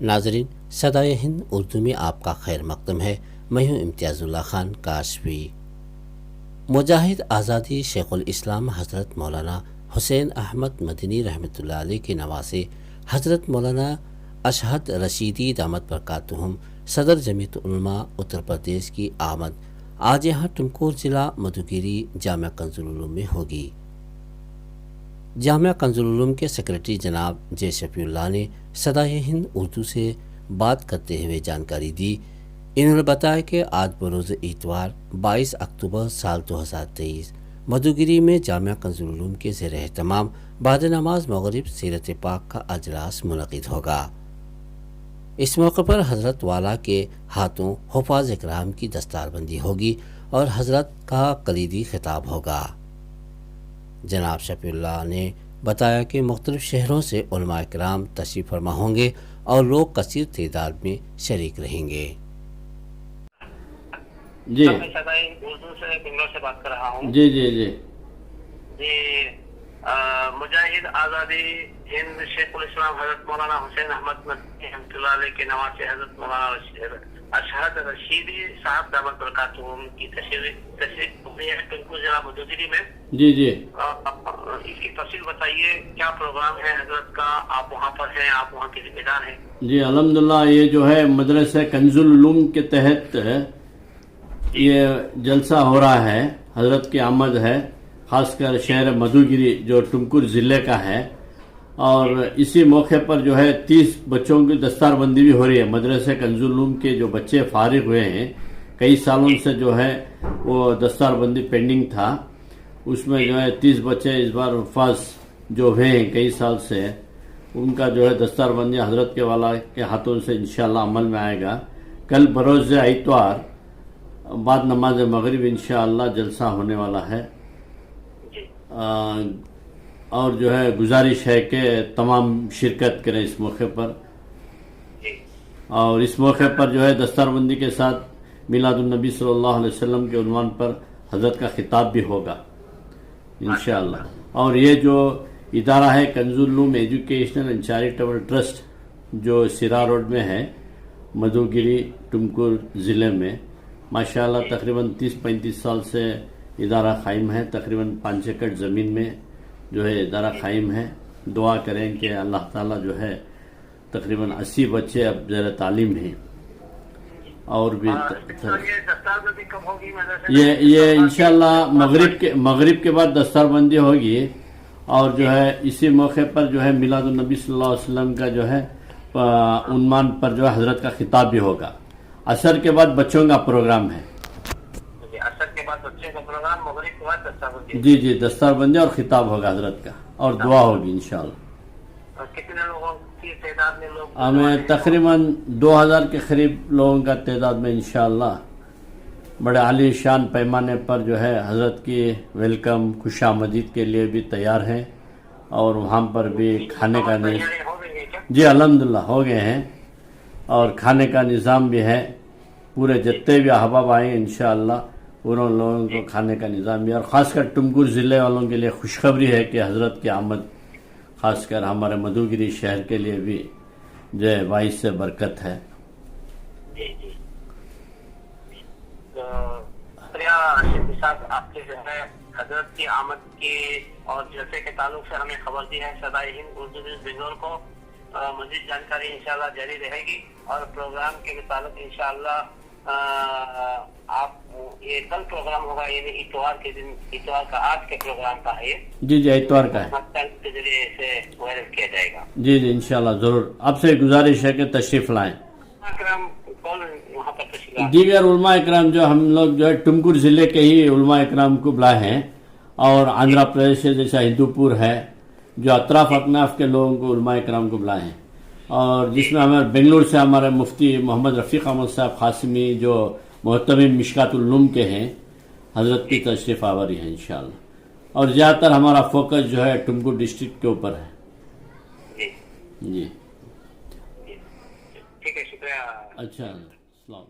ناظرین، صدائے ہند اردو میں آپ کا خیر مقدم ہے۔ میں ہوں امتیاز اللہ خان کاشفی۔ مجاہد آزادی شیخ الاسلام حضرت مولانا حسین احمد مدنی رحمۃ اللہ علیہ کے نواسے حضرت مولانا اشہد رشیدی دامت برکاتہم صدر جمعیت علماء اتر پردیش کی آمد آج یہاں ٹمکور ضلع مدھوگیری جامعہ کنز العلوم میں ہوگی۔ جامعہ کنز العلوم کے سیکرٹری جناب جے شفیع اللہ نے صدائے ہند اردو سے بات کرتے ہوئے جانکاری دی۔ انہوں نے بتایا کہ آج بروز اتوار 22 اکتوبر سال 2023 مدھوگیری میں جامعہ کنز العلوم کے زیر اہتمام بعد نماز مغرب سیرت پاک کا اجلاس منعقد ہوگا۔ اس موقع پر حضرت والا کے ہاتھوں حفاظ اکرام کی دستار بندی ہوگی اور حضرت کا کلیدی خطاب ہوگا۔ جناب شفیع اللہ نے بتایا کہ مختلف شہروں سے علماء کرام تشریف فرما ہوں گے اور لوگ کثیر تعداد میں شریک رہیں گے۔ جی میں صدائے اردو سے بنگلور سے بات کر رہا ہوں۔ جی جی جی جی مجاہد آزادی ہند شیخ الاسلام حضرت مولانا حسین احمد مدنی رحمۃ اللہ علیہ کے نواسے حضرت مولانا اشہد رشیدی صاحب دامت برکاتہم کی تشریف ہوئی ہے ٹنکور ضلع مدھوگیری میں۔ جی جی اس کی تفصیل بتائیے، کیا پروگرام ہے حضرت کا؟ آپ وہاں پر ہیں، آپ وہاں کے ذمہ دار ہیں؟ جی الحمدللہ، یہ جو ہے مدرسہ کنز العلوم کے تحت یہ جلسہ ہو رہا ہے، حضرت کی آمد ہے، خاص کر شہر مدھوگیری جو ٹمکور ضلع کا ہے، اور اسی موقع پر جو ہے 30 بچوں کی دستار بندی بھی ہو رہی ہے۔ مدرسہ کنز العلوم کے جو بچے فارغ ہوئے ہیں، کئی سالوں سے جو ہے وہ دستار بندی پینڈنگ تھا، اس میں جو ہے 30 بچے اس بار حفاظ جو ہوئے ہیں کئی سال سے، ان کا جو ہے دستار بندی حضرت کے والا کے ہاتھوں سے انشاءاللہ عمل میں آئے گا۔ کل بروز اتوار بعد نماز مغرب انشاءاللہ جلسہ ہونے والا ہے، اور جو ہے گزارش ہے کہ تمام شرکت کریں اس موقع پر، اور اس موقع پر جو ہے دستار بندی کے ساتھ میلاد النبی صلی اللہ علیہ وسلم کے عنوان پر حضرت کا خطاب بھی ہوگا انشاءاللہ۔ اور یہ جو ادارہ ہے کنز العلوم ایجوکیشنل اینڈ چیریٹیبل ٹرسٹ جو سرا روڈ میں ہے مدھوگیری ٹمکور ضلع میں، ماشاءاللہ تقریباً 30-35 سال سے ادارہ قائم ہے، تقریباً 5 ایکڑ زمین میں جو ہے ادارہ قائم ہے۔ دعا کریں کہ اللہ تعالیٰ جو ہے تقریباً 80 بچے اب زیر تعلیم ہیں، اور بھی دستار بندی کب ہوگی؟ یہ انشاءاللہ مغرب کے بعد دستار بندی ہوگی، اور جو ہے اسی موقع پر جو ہے میلاد النبی صلی اللہ علیہ وسلم کا جو ہے عنوان پر جو ہے حضرت کا خطاب بھی ہوگا۔ عصر کے بعد بچوں کا پروگرام ہے۔ اثر کے بعد بچے کا پروگرام، مغرب کے بعد دستار بندی؟ جی جی، دستار بندی اور خطاب ہوگا حضرت کا، اور دعا ہوگی انشاءاللہ۔ اور کتنے لوگوں کی تعداد میں لوگ؟ ہمیں تقریباً 2000 کے قریب لوگوں کا تعداد میں انشاءاللہ بڑے عالی شان پیمانے پر جو ہے حضرت کی ویلکم خوش آمدید کے لیے بھی تیار ہیں، اور وہاں پر بھی کھانے کا ہو گئی ہے کیا؟ جی الحمدللہ ہو گئے ہیں، اور کھانے کا نظام بھی ہے، پورے جتنے بھی احباب آئیں انشاءاللہ پوروں لوگوں کو کھانے کا نظام بھی ہے، اور خاص کر ٹمکور ضلع والوں کے لیے خوشخبری ہے کہ حضرت کی آمد خاص کر ہمارے مدھوگیری شہر کے لیے بھی جو ہے باعث سے برکت ہے۔ جی جی، تو شفیع صاحب آپ کے جو ہے حضرت کی آمد کی اور جلسے کے تعلق سے ہمیں خبر دی ہے صدائے ہند اردو نیوز بنگلور کو۔ مزید جانکاری انشاءاللہ جاری رہے گی، اور پروگرام کے تعلق انشاءاللہ آپ یہ کل پروگرام ہوگا، یعنی اتوار کے دن، اتوار کا آج کے پروگرام کا ہے یہ؟ جی جی اتوار کا ہے، کے ذریعے سے وائرل کیا جائے گا۔ جی جی انشاءاللہ ضرور، آپ سے گزارش ہے کہ تشریف لائیں۔ اکرام کون وہاں پر تشریف لائیں؟ دیگر علماء اکرام جو ہم لوگ جو ہے ٹمکور ضلع کے ہی علماء اکرام کو بلائے ہیں، اور آندھرا پردیش سے جیسا ہندوپور ہے، جو اطراف اکناف کے لوگوں کو علماء اکرام کو بلائے ہیں، اور جس میں ہمارے بنگلور سے ہمارے مفتی محمد رفیق احمد صاحب قاسمی جو محتمم مشکات العلوم کے ہیں، حضرت کی تشریف آوری ہے انشاءاللہ، اور زیادہ تر ہمارا فوکس جو ہے ٹمکور ڈسٹرکٹ کے اوپر ہے۔ جی ٹھیک ہے، شکریہ۔ اچھا، السلام۔